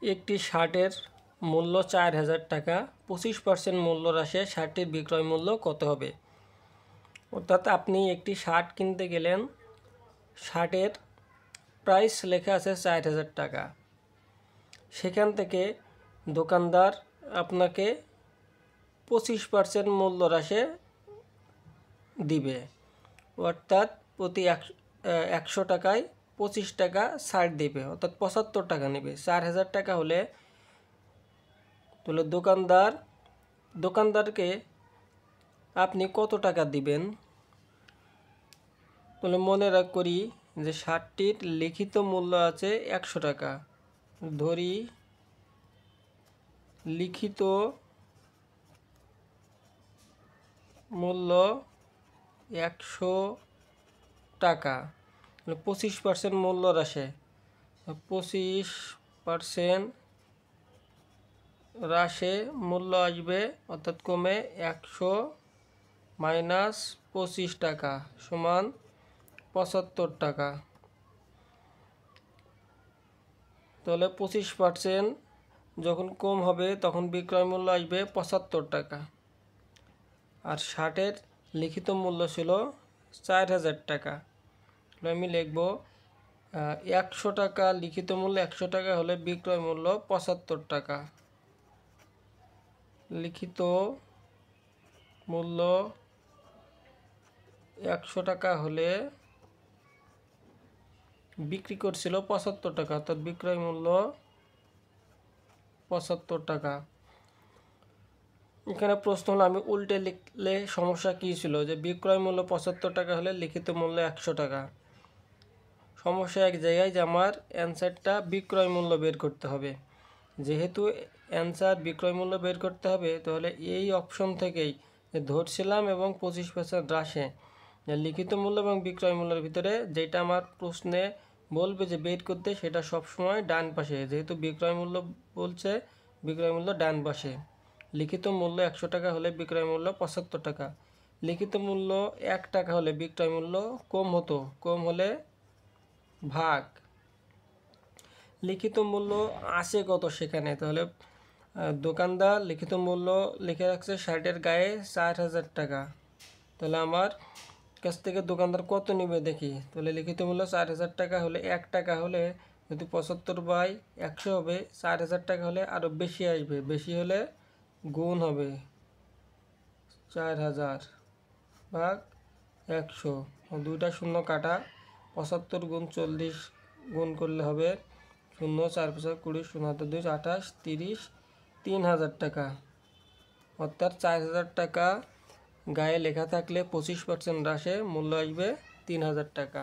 একটি শার্টের মূল্য 4000 টাকা, 25% মূল্য হ্রাসে শার্টটির বিক্রয় মূল্য কত হবে? অর্থাৎ আপনি একটি শার্ট কিনতে গেলেন, শার্টের প্রাইস লেখা আছে 4000 টাকা। সেখান থেকে দোকানদার আপনাকে 25% মূল্য হ্রাসে দিবে, অর্থাৎ প্রতি 100 টাকায় 25 টাকা ছাড় দিবে, অর্থাৎ 75 টাকা নেবে। 4000 টাকা হলে দোকানদারকে আপনি কত টাকা দিবেন? তাহলে মনে করি যে শার্টটির লিখিত মূল্য আছে 100 টাকা। ধরি লিখিত মূল্য 100 টাকা, 25% মূল্য হ্রাসে 25% হ্রাসে মূল্য আসবে, অর্থাৎ কমে 100 মাইনাস 25 টাকা সমান 75 টাকা। তাহলে 25% যখন কম হবে তখন বিক্রয় মূল্য আসবে 75 টাকা। আর শার্টের লিখিত মূল্য ছিল 4000 টাকা। আমি লিখব 100 টাকা, লিখিত মূল্য 100 টাকা হলে বিক্রয় মূল্য 75 টাকা। লিখিত মূল্য 100 টাকা হলে বিক্রি করছিল 75 টাকা, অর্থাৎ বিক্রয় মূল্য 75 টাকা। এখানে প্রশ্ন হলো আমি উল্টে লিখলে সমস্যা কী ছিল, যে বিক্রয় মূল্য 75 টাকা হলে লিখিত মূল্য 100 টাকা। সমস্যা এক জায়গায়, যে আমার অ্যান্সারটা বিক্রয় মূল্য বের করতে হবে। যেহেতু অ্যান্সার বিক্রয় মূল্য বের করতে হবে, তাহলে এই অপশন থেকেই ধরছিলাম এবং 25% হ্রাসে লিখিত মূল্য এবং বিক্রয় মূল্যের ভিতরে যেটা আমার প্রশ্নে বলবে যে বের করতে, সেটা সবসময় ডান পাশে। যেহেতু বিক্রয় মূল্য বলছে, বিক্রয় মূল্য ডান পাশে। লিখিত মূল্য 100 টাকা হলে বিক্রয় মূল্য 75 টাকা। লিখিত মূল্য 1 টাকা হলে বিক্রয় মূল্য কম হতো, কম হলে ভাগ। লিখিত মূল্য আসে কত সেখানে? তাহলে দোকানদার লিখিত মূল্য লিখে রাখছে শার্টের গায়ে 4000 টাকা। তাহলে আমার কাছ থেকে দোকানদার কত নেবে দেখি। তাহলে লিখিত মূল্য 4000 টাকা হলে 1 টাকা হলে যদি 75/100 হবে, 4000 টাকা হলে আরও বেশি আসবে, বেশি হলে গুণ হবে 4000 ভাগ 100, দুইটা শূন্য কাটা, 75 গুণ 40 গুণ করলে হবে 0, 4 5 20, 0 হাতে 2, 28, 30, 3000 টাকা। অর্থাৎ 4000 টাকা গায়ে লেখা থাকলে 25% হ্রাসে মূল্য আসবে 3000 টাকা।